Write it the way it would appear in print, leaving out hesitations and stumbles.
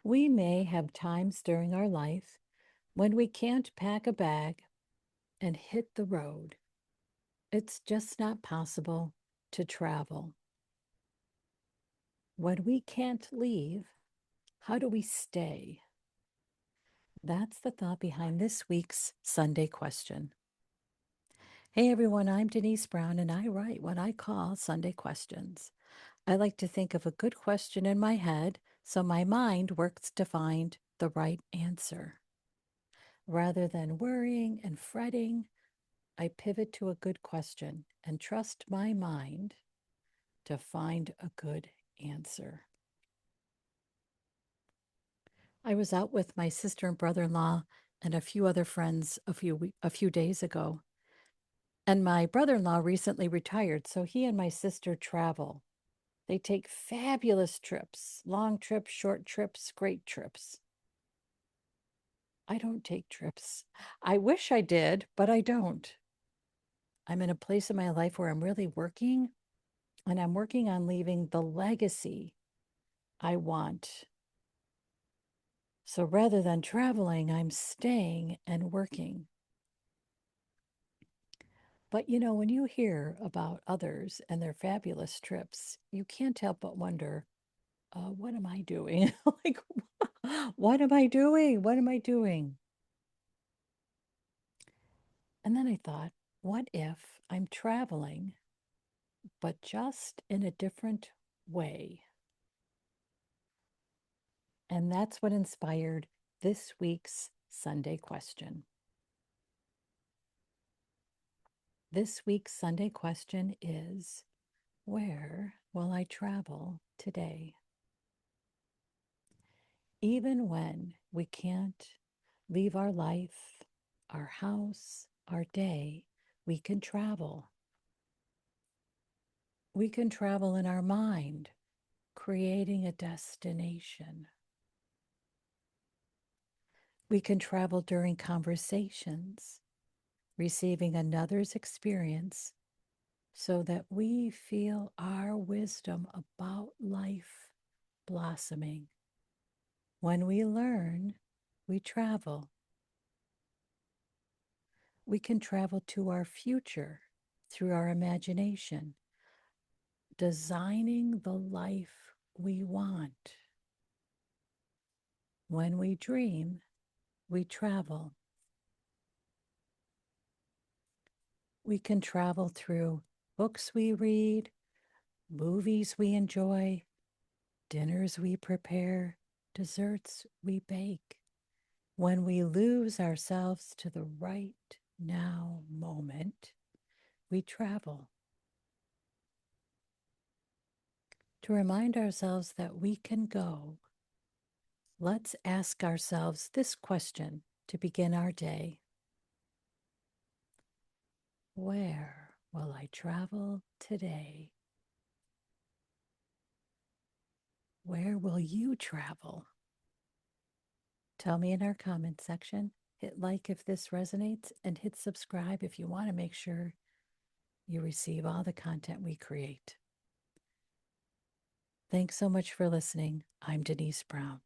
We may have times during our life when we can't pack a bag and hit the road. It's just not possible to travel. When we can't leave, how do we stay? That's the thought behind this week's Sunday question. Hey everyone, I'm Denise Brown and I write what I call Sunday questions. I like to think of a good question in my head so my mind works to find the right answer. Rather than worrying and fretting, I pivot to a good question and trust my mind to find a good answer. I was out with my sister and brother-in-law and a few other friends a few days ago. And my brother-in-law recently retired, so he and my sister travel. They take fabulous trips, long trips, short trips, great trips. I don't take trips. I wish I did, but I don't. I'm in a place in my life where I'm really working, and I'm working on leaving the legacy I want. So rather than traveling, I'm staying and working. But when you hear about others and their fabulous trips, you can't help but wonder, what am I doing? Like, what am I doing? What am I doing? And then I thought, what if I'm traveling, but just in a different way? And that's what inspired this week's Sunday question. This week's Sunday question is, where will I travel today? Even when we can't leave our life, our house, our day, we can travel. We can travel in our mind, creating a destination. We can travel during conversations, receiving another's experience so that we feel our wisdom about life blossoming. When we learn, we travel. We can travel to our future through our imagination, designing the life we want. When we dream, we travel. We can travel through books we read, movies we enjoy, dinners we prepare, desserts we bake. When we lose ourselves to the right now moment, we travel. To remind ourselves that we can go, let's ask ourselves this question to begin our day. Where will I travel today? Where will you travel? Tell me in our comment section. Hit like if this resonates and hit subscribe if you want to make sure you receive all the content we create. Thanks so much for listening. I'm Denise Brown.